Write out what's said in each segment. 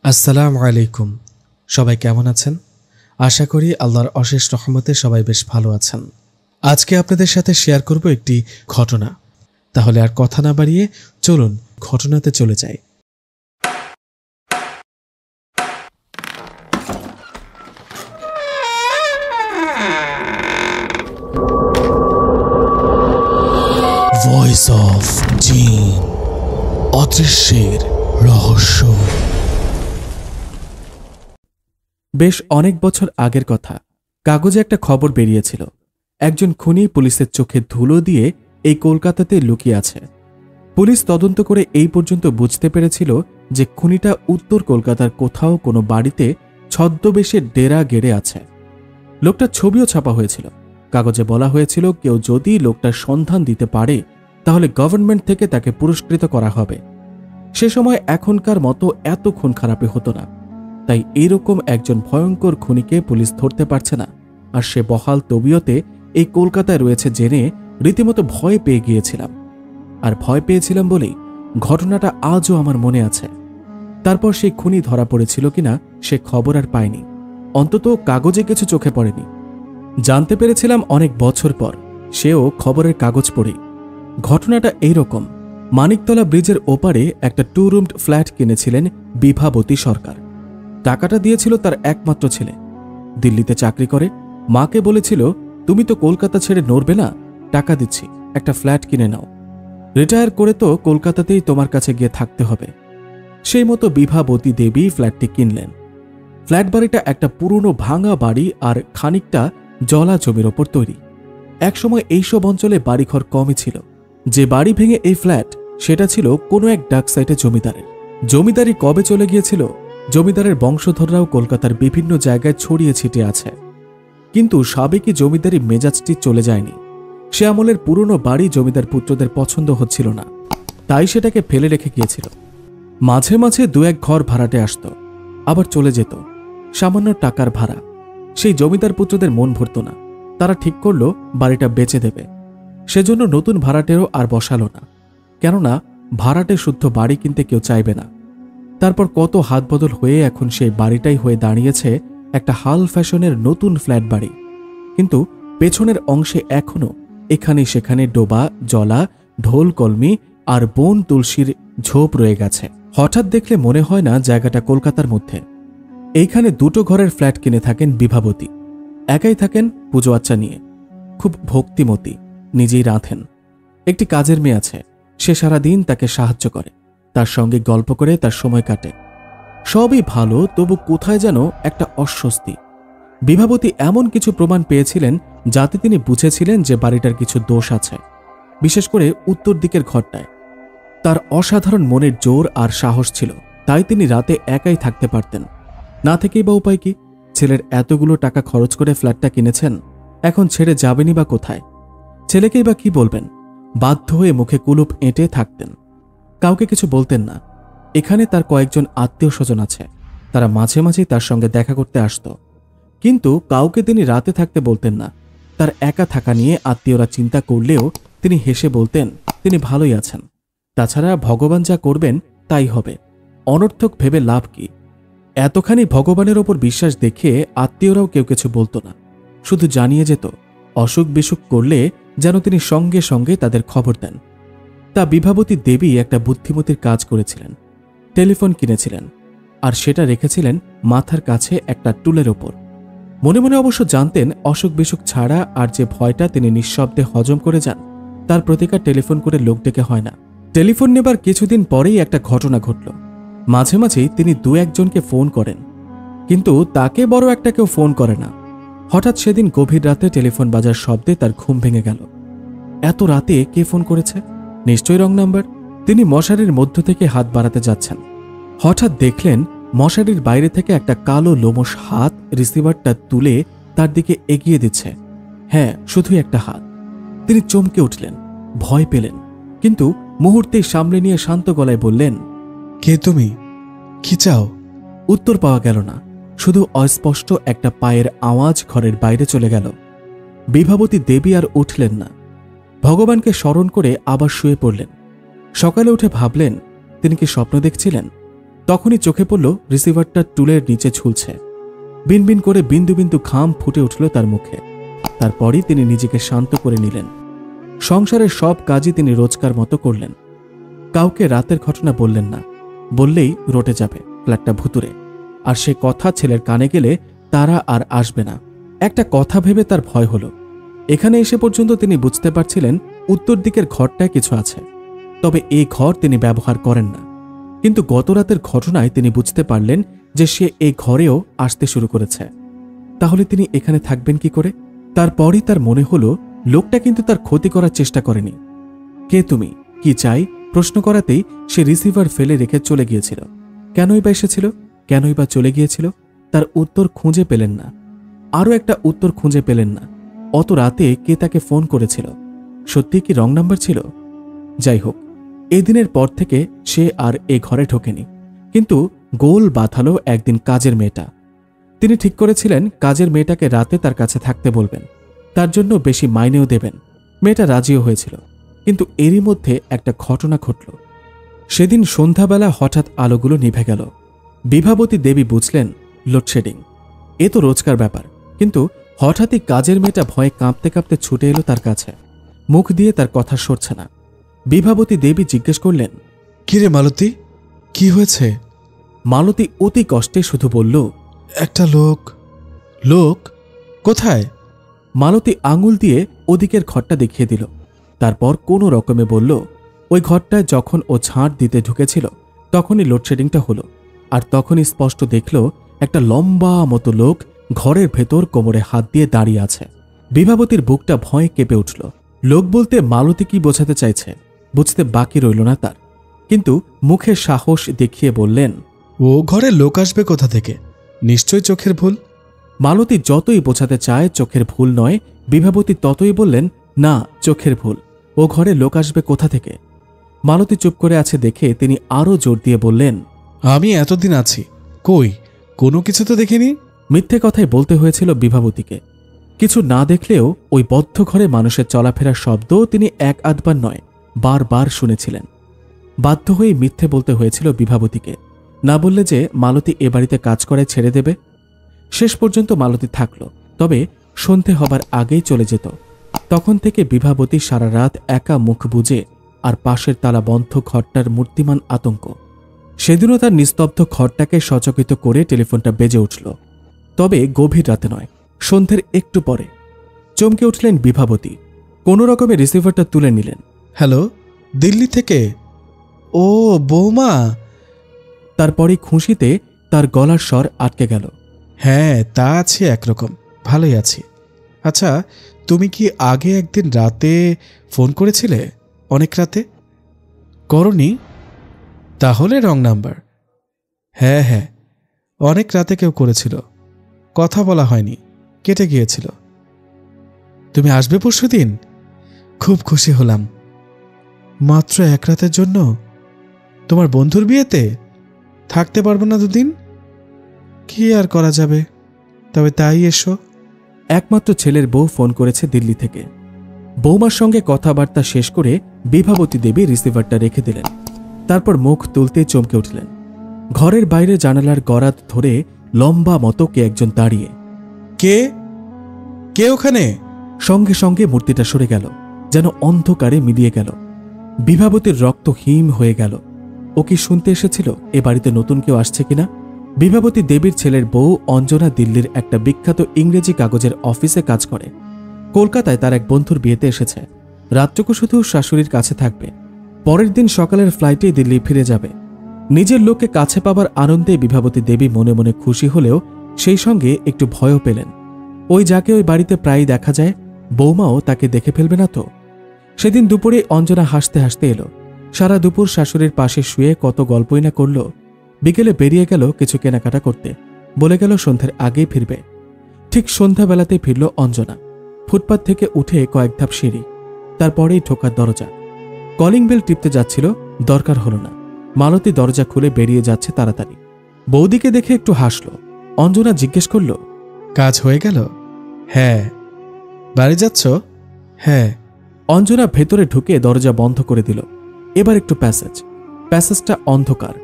আসসালামু আলাইকুম। সবাই কেমন আছেন? আশা করি আল্লাহর অশেষ রহমতে সবাই বেশ ভালো আছেন। আজকে আপনাদের সাথে শেয়ার করব একটি ঘটনা। তাহলে আর কথা না বাড়িয়ে চলুন ঘটনাতে চলে যাই। ভয়েস অফ জিন, অদৃশ্যের রহস্য। বেশ অনেক বছর আগের কথা। কাগজে একটা খবর বেরিয়েছিল, একজন খুনি পুলিশের চোখে ধুলো দিয়ে এই কলকাতাতে লুকিয়ে আছে। পুলিশ তদন্ত করে এই পর্যন্ত বুঝতে পেরেছিল যে খুনিটা উত্তর কলকাতার কোথাও কোনো বাড়িতে ছদ্মবেশে ডেরা গেড়ে আছে। লোকটার ছবিও ছাপা হয়েছিল। কাগজে বলা হয়েছিল কেউ যদি লোকটার সন্ধান দিতে পারে তাহলে গভর্নমেন্ট থেকে তাকে পুরস্কৃত করা হবে। সে সময় এখনকার মতো এত খুন খারাপি হতো না, তাই এইরকম একজন ভয়ঙ্কর খুনিকে পুলিশ ধরতে পারছে না। আর সে বহাল তবিয়তে এই কলকাতায় রয়েছে জেনে রীতিমতো ভয় পেয়ে গিয়েছিলাম। আর ভয় পেয়েছিলাম বলেই ঘটনাটা আজও আমার মনে আছে। তারপর সেই খুনি ধরা পড়েছিল কিনা সে খবর আর পায়নি, অন্তত কাগজে কিছু চোখে পড়েনি। জানতে পেরেছিলাম অনেক বছর পর, সেও খবরের কাগজ পড়েই। ঘটনাটা এইরকম। মানিকতলা ব্রিজের ওপারে একটা 2 রুমড ফ্ল্যাট কিনেছিলেন বিভাবতী সরকার। টাকাটা দিয়েছিল তার একমাত্র ছেলে, দিল্লিতে চাকরি করে। মাকে বলেছিল, তুমি তো কলকাতা ছেড়ে নড়বে না, টাকা দিচ্ছি, একটা ফ্ল্যাট কিনে নাও। রিটায়ার করে তো কলকাতাতেই তোমার কাছে গিয়ে থাকতে হবে। সেই মতো বিভাবতী দেবী ফ্ল্যাটটি কিনলেন। ফ্ল্যাট বাড়িটা একটা পুরনো ভাঙা বাড়ি আর খানিকটা জলা জমির ওপর তৈরি। একসময় এইসব অঞ্চলে বাড়িঘর কমই ছিল। যে বাড়ি ভেঙে এই ফ্ল্যাট, সেটা ছিল কোনো এক ডাক সাইটে জমিদারের। জমিদারি কবে চলে গিয়েছিল? জমিদারের বংশধররাও কলকাতার বিভিন্ন জায়গায় ছড়িয়ে ছিটিয়ে আছে, কিন্তু সাবেকি জমিদারি মেজাজটি চলে যায়নি। সে আমলের পুরনো বাড়ি জমিদার পুত্রদের পছন্দ হচ্ছিল না, তাই সেটাকে ফেলে রেখে গিয়েছিল। মাঝে মাঝে 2-1 ঘর ভাড়াটে আসত, আবার চলে যেত। সামান্য টাকার ভাড়া। সেই জমিদার পুত্রদের মন ভরত না। তারা ঠিক করল বাড়িটা বেচে দেবে। সেজন্য নতুন ভাড়াটেরও আর বসালো না, কেননা ভাড়াটে শুদ্ধ বাড়ি কিনতে কেউ চাইবে না। তারপর কত হাত বদল হয়ে এখন সেই বাড়িটাই হয়ে দাঁড়িয়েছে একটা হাল ফ্যাশনের নতুন ফ্ল্যাট বাড়ি। কিন্তু পেছনের অংশে এখনো এখানে সেখানে ডোবা জলা, ঢোল কলমি আর বন তুলসীর ঝোপ রয়ে গেছে। হঠাৎ দেখলে মনে হয় না জায়গাটা কলকাতার মধ্যে। এইখানে 2টো ঘরের ফ্ল্যাট কিনে থাকেন বিভাবতী। একাই থাকেন, পুজো আচ্চা নিয়ে। খুব ভক্তিমতী, নিজেই রাঁধেন। একটি কাজের মেয়ে আছে, সে সারাদিন তাকে সাহায্য করে, তার সঙ্গে গল্প করে তার সময় কাটে। সবই ভালো, তবু কোথায় যেন একটা অস্বস্তি। বিভাবতী এমন কিছু প্রমাণ পেয়েছিলেন যাতে তিনি বুঝেছিলেন যে বাড়িটার কিছু দোষ আছে, বিশেষ করে উত্তর দিকের ঘরটায়। তার অসাধারণ মনের জোর আর সাহস ছিল, তাই তিনি রাতে একাই থাকতে পারতেন। না থেকেই বা উপায় কি? ছেলের এতগুলো টাকা খরচ করে ফ্ল্যাটটা কিনেছেন, এখন ছেড়ে যাবেনই বা কোথায়? ছেলেকেই বা কি বলবেন? বাধ্য হয়ে মুখে কুলুপ এঁটে থাকতেন, কাউকে কিছু বলতেন না। এখানে তার কয়েকজন আত্মীয় স্বজন আছে, তারা মাঝে মাঝেই তার সঙ্গে দেখা করতে আসত, কিন্তু কাউকে তিনি রাতে থাকতে বলতেন না। তার একা থাকা নিয়ে আত্মীয়রা চিন্তা করলেও তিনি হেসে বলতেন তিনি ভালোই আছেন। তাছাড়া ভগবান যা করবেন তাই হবে, অনর্থক ভেবে লাভ কি? এতখানি ভগবানের ওপর বিশ্বাস দেখে আত্মীয়রাও কেউ কিছু বলতো না, শুধু জানিয়ে যেত অসুখ বিসুখ করলে যেন তিনি সঙ্গে সঙ্গে তাদের খবর দেন। তা বিভাবতী দেবী একটা বুদ্ধিমতির কাজ করেছিলেন। টেলিফোন কিনেছিলেন, আর সেটা রেখেছিলেন মাথার কাছে একটা টুলের ওপর। মনে মনে অবশ্য জানতেন অসুখ বিসুখ ছাড়া আর যে ভয়টা তিনি নিঃশব্দে হজম করে যান, তার প্রতিকার টেলিফোন করে লোক ডেকে হয় না। টেলিফোন নেবার কিছুদিন পরেই একটা ঘটনা ঘটল। মাঝে মাঝেই তিনি 2-1 জনকে ফোন করেন, কিন্তু তাকে বড় একটা কেউ ফোন করে না। হঠাৎ সেদিন গভীর রাতে টেলিফোন বাজার শব্দে তার ঘুম ভেঙে গেল। এত রাতে কে ফোন করেছে? নিশ্চয়ই রং নাম্বার। তিনি মশারির মধ্য থেকে হাত বাড়াতে যাচ্ছেন, হঠাৎ দেখলেন মশারির বাইরে থেকে একটা কালো লোমশ হাত রিসিভারটা তুলে তার দিকে এগিয়ে দিচ্ছে। হ্যাঁ, শুধুই একটা হাত। তিনি চমকে উঠলেন, ভয় পেলেন, কিন্তু মুহূর্তেই সামলে নিয়ে শান্ত গলায় বললেন, কে তুমি? কি চাও? উত্তর পাওয়া গেল না, শুধু অস্পষ্ট একটা পায়ের আওয়াজ ঘরের বাইরে চলে গেল। বিভাবতী দেবী আর উঠলেন না। ভগবানকে স্মরণ করে আবার শুয়ে পড়লেন। সকালে উঠে ভাবলেন তিনি কি স্বপ্ন দেখছিলেন? তখনই চোখে পড়ল রিসিভারটা টুলের নিচে ঝুলছে। বিনবিন করে বিন্দু বিন্দু ঘাম ফুটে উঠল তার মুখে। তারপরই তিনি নিজেকে শান্ত করে নিলেন। সংসারের সব কাজই তিনি রোজকার মতো করলেন। কাউকে রাতের ঘটনা বললেন না, বললেই রটে যাবে ফ্ল্যাটটা ভুতুরে, আর সে কথা ছেলের কানে গেলে তারা আর আসবে না। একটা কথা ভেবে তার ভয় হলো। এখানে এসে পর্যন্ত তিনি বুঝতে পারছিলেন উত্তর দিকের ঘরটায় কিছু আছে, তবে এই ঘর তিনি ব্যবহার করেন না। কিন্তু গতরাতের ঘটনায় তিনি বুঝতে পারলেন যে সে এই ঘরেও আসতে শুরু করেছে। তাহলে তিনি এখানে থাকবেন কি করে? তারপরই তার মনে হলো লোকটা কিন্তু তার ক্ষতি করার চেষ্টা করেনি। কে তুমি, কি চাই প্রশ্ন করাতেই সে রিসিভার ফেলে রেখে চলে গিয়েছিল। কেনই বা এসেছিল, কেনই বা চলে গিয়েছিল? তার উত্তর খুঁজে পেলেন না। আরও একটা উত্তর খুঁজে পেলেন না। অত রাতে কে তাকে ফোন করেছিল? সত্যি কি রং নাম্বার ছিল? যাই হোক, এদিনের পর থেকে সে আর এ ঘরে ঢোকেনি। কিন্তু গোল বাঁধালো একদিন কাজের মেয়েটা। তিনি ঠিক করেছিলেন কাজের মেয়েটাকে রাতে তার কাছে থাকতে বলবেন, তার জন্য বেশি মাইনেও দেবেন। মেয়েটা রাজিও হয়েছিল। কিন্তু এরই মধ্যে একটা ঘটনা ঘটল। সেদিন সন্ধ্যাবেলা হঠাৎ আলোগুলো নিভে গেল। বিভাবতী দেবী বুঝলেন লোডশেডিং। এ তো রোজকার ব্যাপার। কিন্তু হঠাৎই কাজের মেয়েটা ভয়ে কাঁপতে কাঁপতে ছুটে এলো তার কাছে। মুখ দিয়ে তার কথা সরছে না। বিভাবতী দেবী জিজ্ঞেস করলেন, কিরে মালতী, কি হয়েছে? মালতী অতি কষ্টে শুধু বলল, একটা লোক। লোক কোথায়? মালতী আঙুল দিয়ে ওদিকের ঘরটা দেখিয়ে দিল। তারপর কোনো রকমে বলল, ওই ঘরটায় যখন ও ঝাঁট দিতে ঢুকেছিল তখনই লোডশেডিংটা হলো। আর তখনই স্পষ্ট দেখল একটা লম্বা মতো লোক ঘরের ভেতর কোমরে হাত দিয়ে দাঁড়িয়ে আছে। বিভাবতীর বুকটা ভয়ে কেঁপে উঠল। লোক বলতে মালতী কি বোঝাতে চাইছে বুঝতে বাকি রইল না তার। কিন্তু মুখে সাহস দেখিয়ে বললেন, ও ঘরে লোক আসবে কোথা থেকে? নিশ্চয় চোখের ভুল। মালতী যতই বোঝাতে চায় চোখের ভুল নয়, বিভাবতী ততই বললেন, না, চোখের ভুল। ও ঘরে লোক আসবে কোথা থেকে? মালতী চুপ করে আছে দেখে তিনি আরও জোর দিয়ে বললেন, আমি এতদিন আছি, কই কোনো কিছু তো দেখিনি। মিথ্যে কথাই বলতে হয়েছিল বিভাবতীকে। কিছু না দেখলেও ওই বদ্ধ ঘরে মানুষের চলাফেরার শব্দও তিনি এক আধবার নয়, বারবার শুনেছিলেন। বাধ্য হয়ে মিথ্যে বলতে হয়েছিল বিভাবতীকে। না বললে যে মালতী এ বাড়িতে কাজ করে ছেড়ে দেবে। শেষ পর্যন্ত মালতী থাকল, তবে সন্ধে হবার আগেই চলে যেত। তখন থেকে বিভাবতী সারা রাত একা মুখ বুজে আর পাশের তালা বন্ধ ঘরটার মূর্তিমান আতঙ্ক। সেদিনও তার নিস্তব্ধ ঘরটাকে সচকিত করে টেলিফোনটা বেজে উঠল। তবে গভীর রাতে নয়, সন্ধ্যের একটু পরে। চমকে উঠলেন বিভাবতী। কোনো রকমে রিসিভারটা তুলে নিলেন। হ্যালো, দিল্লি থেকে? ও বৌমা। তারপরে খুশিতে তার গলার স্বর আটকে গেল। হ্যাঁ, তা আছি, একরকম ভালোই আছি। আচ্ছা, তুমি কি আগে একদিন রাতে ফোন করেছিলে? অনেক রাতে? করনি? তাহলে রং নাম্বার। হ্যাঁ হ্যাঁ, অনেক রাতে কেউ করেছিল, কথা বলা হয়নি, কেটে গিয়েছিল। তুমি আসবে পরশুদিন? খুব খুশি হলাম। মাত্র এক রাতের জন্য? তোমার বন্ধুর বিয়েতে? থাকতে পারবো না দুদিন? কি আর করা যাবে, তবে তাই এসো। একমাত্র ছেলের বউ ফোন করেছে দিল্লি থেকে। বৌমার সঙ্গে কথাবার্তা শেষ করে বিভাবতী দেবী রিসিভারটা রেখে দিলেন। তারপর মুখ তুলতে চমকে উঠলেন। ঘরের বাইরে জানালার গরাদ ধরে লম্বা মতো কে একজন দাঁড়িয়ে। কে কে ওখানে? সঙ্গে সঙ্গে মূর্তিটা সরে গেল, যেন অন্ধকারে মিলিয়ে গেল। বিভাবতীর রক্ত হিম হয়ে গেল। ও কি শুনতে এসেছিল এ বাড়িতে নতুন কেউ আসছে কিনা? বিভাবতী দেবীর ছেলের বউ অঞ্জনা দিল্লির একটা বিখ্যাত ইংরেজি কাগজের অফিসে কাজ করে। কলকাতায় তার এক বন্ধুর বিয়েতে এসেছে। রাতটুকু শুধু শাশুড়ির কাছে থাকবে। পরের দিন সকালের ফ্লাইটে দিল্লি ফিরে যাবে। নিজের লোককে কাছে পাবার আনন্দে বিভাবতী দেবী মনে মনে খুশি হলেও সেই সঙ্গে একটু ভয়ও পেলেন। ওই যাকে ওই বাড়িতে প্রায়ই দেখা যায়, বৌমাও তাকে দেখে ফেলবে না তো? সেদিন দুপুরে অঞ্জনা হাসতে হাসতে এলো। সারা দুপুর শাশুড়ির পাশে শুয়ে কত গল্পই না করল। বিকেলে বেরিয়ে গেল কিছু কেনাকাটা করতে। বলে গেল সন্ধ্যের আগেই ফিরবে। ঠিক সন্ধ্যাবেলাতেই ফিরল অঞ্জনা। ফুটপাত থেকে উঠে কয়েক ধাপ সিঁড়ি, তারপরেই ঢোকার দরজা। কলিং বেল টিপতে যাচ্ছিল, দরকার হলো না। মালতী দরজা খুলে বেরিয়ে যাচ্ছে তাড়াতাড়ি। বৌদিকে দেখে একটু হাসল। অঞ্জনা জিজ্ঞেস করল, কাজ হয়ে গেল? হ্যাঁ। বাড়ি যাচ্ছ? হ্যাঁ। অঞ্জনা ভেতরে ঢুকে দরজা বন্ধ করে দিল। এবার একটু প্যাসেজটা অন্ধকার।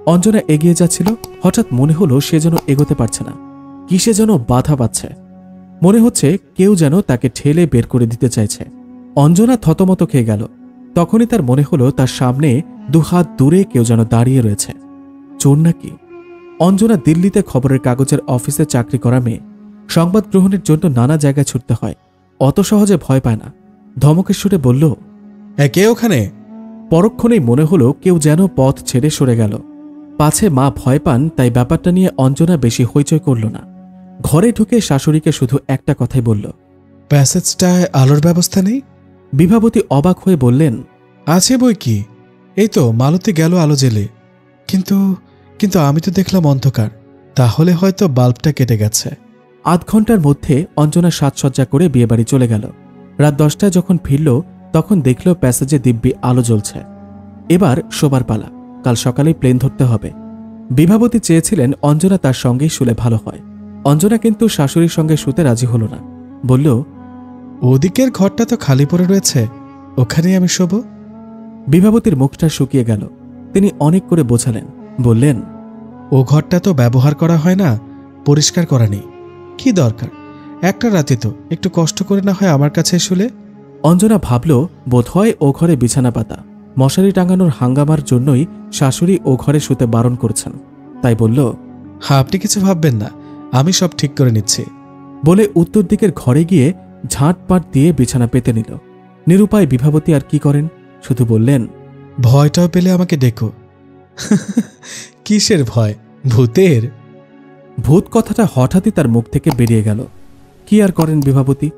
অঞ্জনা এগিয়ে যাচ্ছিল, হঠাৎ মনে হলো সে যেন এগোতে পারছে না। কিসে যেন বাধা পাচ্ছে। মনে হচ্ছে কেউ যেন তাকে ঠেলে বের করে দিতে চাইছে। অঞ্জনা থতমত খেয়ে গেল। তখনই তার মনে হলো তার সামনে দুহাত দূরে কেউ যেন দাঁড়িয়ে রয়েছে। চোর নাকি? অঞ্জনা দিল্লিতে খবরের কাগজের অফিসে চাকরি করা মেয়ে, সংবাদ গ্রহণের জন্য নানা জায়গায় ছুটতে হয়, অত সহজে ভয় পায় না। ধমকের সুরে বলল, কে ওখানে? পরক্ষণেই মনে হলো কেউ যেন পথ ছেড়ে সরে গেল। পাছে মা ভয় পান, তাই ব্যাপারটা নিয়ে অঞ্জনা বেশি হইচই করল না। ঘরে ঢুকে শাশুড়িকে শুধু একটা কথাই বলল, প্যাসেজটায় আলোর ব্যবস্থা নেই? বিভাবতী অবাক হয়ে বললেন, আছে বই কি, এই তো মালতী গেল আলো জেলে, কিন্তু কিন্তু আমি তো দেখলাম অন্ধকার, তাহলে হয়তো বাল্বটা কেটে গেছে। আধ ঘন্টার মধ্যে অঞ্জনা সাজসজ্জা করে বিয়েবাড়ি চলে গেল। রাত 10টায় যখন ফিরল তখন দেখল প্যাসেজে দিব্যি আলো জ্বলছে। এবার শোবার পালা, কাল সকালেই প্লেন ধরতে হবে। বিভাবতী চেয়েছিলেন অঞ্জনা তার সঙ্গেই শুলে ভালো হয়। অঞ্জনা কিন্তু শাশুড়ির সঙ্গে শুতে রাজি হল না। বলল, ওদিকের ঘরটা তো খালি পড়ে রয়েছে, ওখানেই আমি শোবো। বিভাবতীর মুখটা শুকিয়ে গেল। তিনি অনেক করে বোঝালেন, বললেন, ও ঘরটা তো ব্যবহার করা হয় না, পরিষ্কার করা নেই, কি দরকার? একটা রাতে তো একটু কষ্ট করে না হয় আমার কাছে শুলে। অঞ্জনা ভাবল বোধহয় ও ঘরে বিছানা পাতা, মশারি টাঙানোর হাঙ্গামার জন্যই শাশুড়ি ও ঘরে শুতে বারণ করছেন। তাই বলল, হ্যাঁ, আপনি কিছু ভাববেন না, আমি সব ঠিক করে নিচ্ছি। বলে উত্তর দিকের ঘরে গিয়ে ঝাঁটপাট দিয়ে বিছানা পেতে নিল। নিরুপায় বিভাবতী আর কি করেন, শুধু বললেন, ভয়টাও পেলে আমাকে ডেকো। কিসের ভয়? ভূতের? ভূত কথাটা হঠাৎই তার মুখ থেকে বেরিয়ে গেল। কি আর করেন বিভাবতী?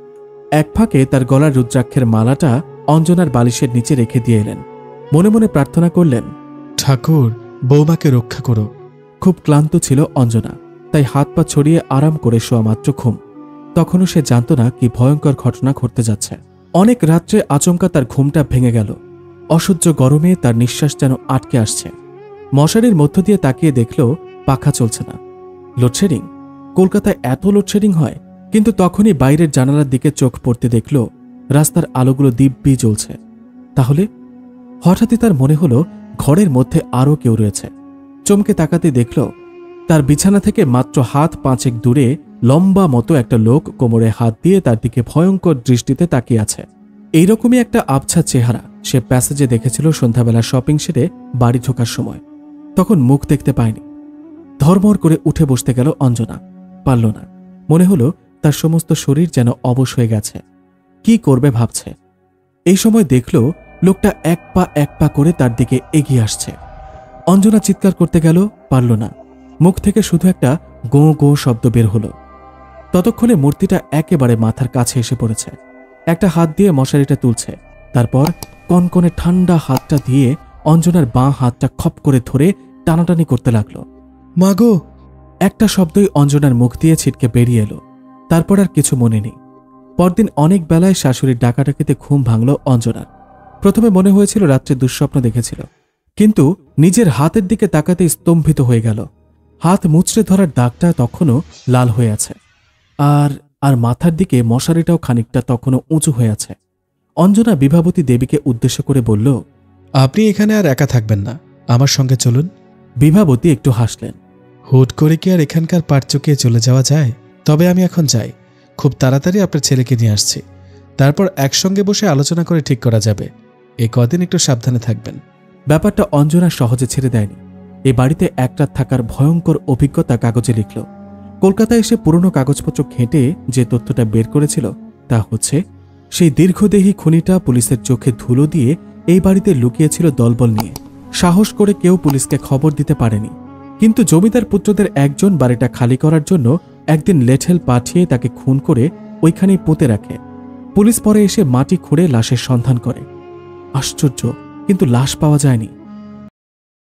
এক ফাঁকে তার গলার রুদ্রাক্ষের মালাটা অঞ্জনার বালিশের নিচে রেখে দিয়ে এলেন। মনে মনে প্রার্থনা করলেন, ঠাকুর, বৌমাকে রক্ষা করো। খুব ক্লান্ত ছিল অঞ্জনা, তাই হাত পা ছড়িয়ে আরাম করে শোয়া মাত্র ঘুম। তখনও সে জানত না কি ভয়ঙ্কর ঘটনা ঘটতে যাচ্ছে। অনেক রাত্রে আচমকা তার ঘুমটা ভেঙে গেল। অসহ্য গরমে তার নিঃশ্বাস যেন আটকে আসছে। মশারির মধ্য দিয়ে তাকিয়ে দেখল পাখা চলছে না। লোডশেডিং? কলকাতায় এত লোডশেডিং হয়? কিন্তু তখনই বাইরের জানালার দিকে চোখ পড়তে দেখল রাস্তার আলোগুলো দিব্যি জ্বলছে। তাহলে হঠাৎই তার মনে হলো ঘরের মধ্যে আরও কেউ রয়েছে। চমকে তাকাতে দেখল তার বিছানা থেকে মাত্র হাত পাঁচেক দূরে লম্বা মতো একটা লোক কোমরে হাত দিয়ে তার দিকে ভয়ঙ্কর দৃষ্টিতে তাকিয়ে আছে। এইরকমই একটা আবছা চেহারা সে প্যাসেজে দেখেছিল সন্ধ্যাবেলা শপিং সেরে বাড়ি ঢোকার সময়। তখন মুখ দেখতে পায়নি। ধর্মর করে উঠে বসতে গেল অঞ্জনা, পারল না। মনে হলো তার সমস্ত শরীর যেন অবশ হয়ে গেছে। কি করবে ভাবছে। এই সময় দেখল লোকটা এক পা করে তার দিকে এগিয়ে আসছে। অঞ্জনা চিৎকার করতে গেল, পারল না। মুখ থেকে শুধু একটা গোঁ গোঁ শব্দ বের হলো। ততক্ষণে মূর্তিটা একেবারে মাথার কাছে এসে পড়েছে। একটা হাত দিয়ে মশারিটা তুলছে, তারপর কনকনে ঠান্ডা হাতটা দিয়ে অঞ্জনার বাঁ হাতটা খপ করে ধরে টানাটানি করতে লাগলো। মাগো! একটা শব্দই অঞ্জনার মুখ দিয়ে ছিটকে বেরিয়ে এলো। তারপর আর কিছু মনে নেই। পরদিন অনেক বেলায় শাশুড়ির ডাকাডাকিতে ঘুম ভাঙল অঞ্জনার। প্রথমে মনে হয়েছিল রাত্রে দুঃস্বপ্ন দেখেছিল, কিন্তু নিজের হাতের দিকে তাকাতে স্তম্ভিত হয়ে গেল। হাত মুচড়ে ধরার দাগটা তখনও লাল হয়ে আছে, আর আর মাথার দিকে মশারিটাও খানিকটা তখনও উঁচু হয়ে আছে। অঞ্জনা বিভাবতী দেবীকে উদ্দেশ্য করে বলল, আপনি এখানে আর একা থাকবেন না, আমার সঙ্গে চলুন। বিভাবতী একটু হাসলেন। হুট করে কি আর এখানকার পাট চুকিয়ে চলে যাওয়া যায়? তবে আমি এখন যাই, খুব তাড়াতাড়ি আপনার ছেলেকে নিয়ে আসছি, তারপর একসঙ্গে বসে আলোচনা করে ঠিক করা যাবে। এই কদিন একটু সাবধানে থাকবেন। ব্যাপারটা অঞ্জনা সহজে ছেড়ে দেয়নি। এ বাড়িতে এক রাত থাকার ভয়ঙ্কর অভিজ্ঞতা কাগজে লিখল। কলকাতায় এসে পুরনো কাগজপত্র ঘেঁটে যে তথ্যটা বের করেছিল তা হচ্ছে, সেই দীর্ঘদেহী খুনিটা পুলিশের চোখে ধুলো দিয়ে এই বাড়িতে লুকিয়েছিল দলবল নিয়ে। সাহস করে কেউ পুলিশকে খবর দিতে পারেনি। কিন্তু জমিদার পুত্রদের একজন বাড়িটা খালি করার জন্য একদিন লেঠেল পাঠিয়ে তাকে খুন করে ওইখানেই পুঁতে রাখে। পুলিশ পরে এসে মাটি খুঁড়ে লাশের সন্ধান করে। আশ্চর্য, কিন্তু লাশ পাওয়া যায়নি।